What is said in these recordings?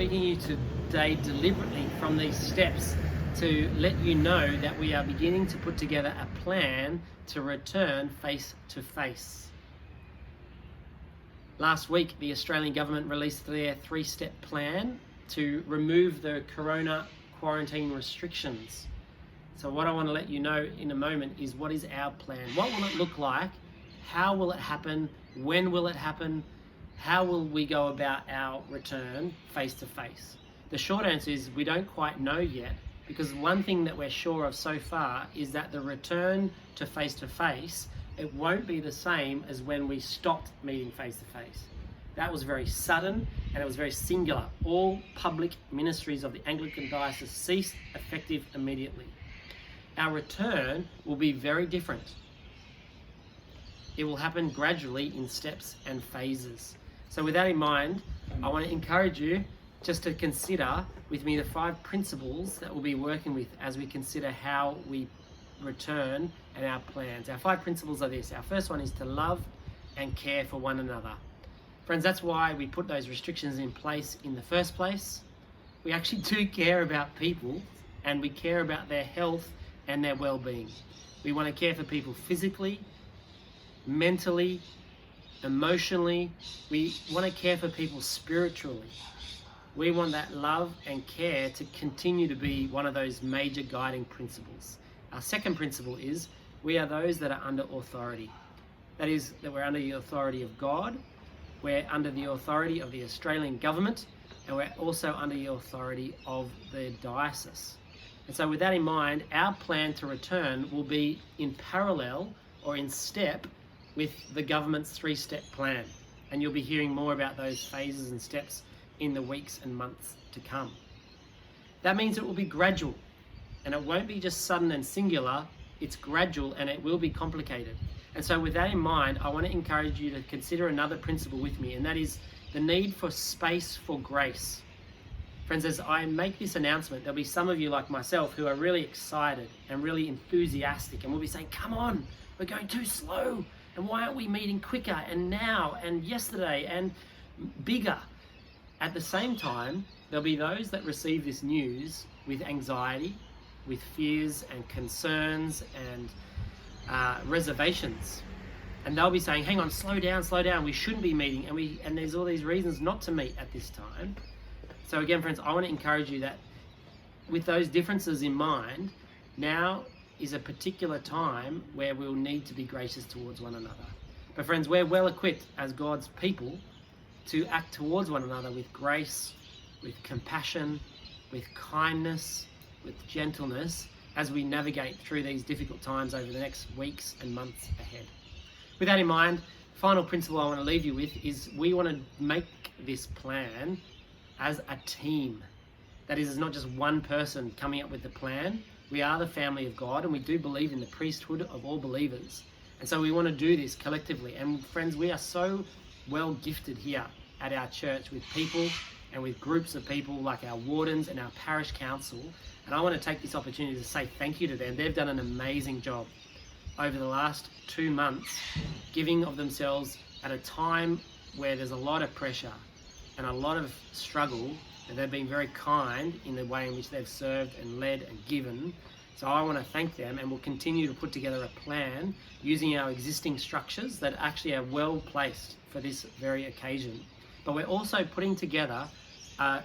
speaking to you today deliberately from these steps to let you know that we are beginning to put together a plan to return face to face. Last week, the Australian government released their 3-step plan to remove the corona quarantine restrictions. So what I want to let you know in a moment is, what is our plan? What will it look like? How will it happen? When will it happen? How will we go about our return face to face? The short answer is we don't quite know yet, because one thing that we're sure of so far is that the return to face, it won't be the same as when we stopped meeting face to face. That was very sudden and it was very singular. All public ministries of the Anglican Diocese ceased effective immediately. Our return will be very different. It will happen gradually in steps and phases. So with that in mind, I want to encourage you just to consider with me the 5 principles that we'll be working with as we consider how we return and our plans. Our 5 principles are this. Our first one is to love and care for one another. Friends, that's why we put those restrictions in place in the first place. We actually do care about people, and we care about their health and their well-being. We want to care for people physically, mentally, emotionally. We want to care for people spiritually. We want that love and care to continue to be one of those major guiding principles. Our second principle is we are those that are under authority. That is, that we're under the authority of God, we're under the authority of the Australian government, and we're also under the authority of the diocese. And so with that in mind, our plan to return will be in parallel or in step with the government's 3-step plan. And you'll be hearing more about those phases and steps in the weeks and months to come. That means it will be gradual, and it won't be just sudden and singular. It's gradual and it will be complicated. And so with that in mind, I want to encourage you to consider another principle with me, and that is the need for space for grace. Friends, as I make this announcement, there'll be some of you like myself who are really excited and really enthusiastic, and will be saying, come on, we're going too slow, and why aren't we meeting quicker and now and yesterday and bigger? At the same time, there'll be those that receive this news with anxiety, with fears and concerns and reservations. And they'll be saying, hang on, slow down, we shouldn't be meeting, and there's all these reasons not to meet at this time. So again, friends, I want to encourage you that with those differences in mind, now is a particular time where we'll need to be gracious towards one another. But friends, we're well equipped as God's people to act towards one another with grace, with compassion, with kindness, with gentleness, as we navigate through these difficult times over the next weeks and months ahead. With that in mind, final principle I want to leave you with is we want to make this plan as a team. That is, it's not just one person coming up with the plan. We are the family of God, and we do believe in the priesthood of all believers. And so we want to do this collectively. And friends, we are so well gifted here at our church with people and with groups of people like our wardens and our parish council. And I want to take this opportunity to say thank you to them. They've done an amazing job over the last 2 months, giving of themselves at a time where there's a lot of pressure and a lot of struggle, and they've been very kind in the way in which they've served and led and given. So I want to thank them, and we'll continue to put together a plan using our existing structures that actually are well placed for this very occasion. But we're also putting together a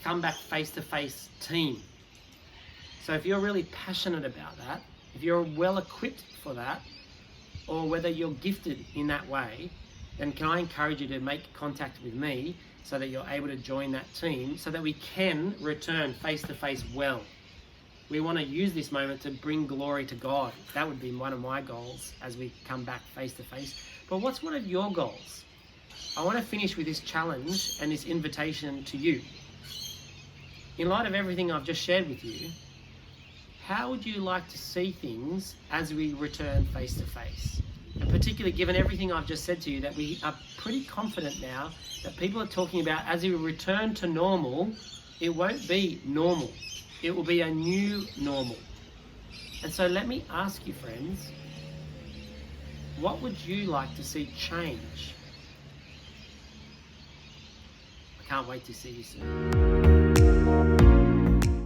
come back face-to-face team. So if you're really passionate about that, if you're well equipped for that, or whether you're gifted in that way, then can I encourage you to make contact with me so that you're able to join that team so that we can return face-to-face well. We want to use this moment to bring glory to God. That would be one of my goals as we come back face-to-face. But what's one of your goals? I want to finish with this challenge and this invitation to you. In light of everything I've just shared with you, how would you like to see things as we return face-to-face? And particularly given everything I've just said to you, that we are pretty confident now that people are talking about as we return to normal, it won't be normal. It will be a new normal. And so let me ask you, friends, what would you like to see change? Can't wait to see you soon.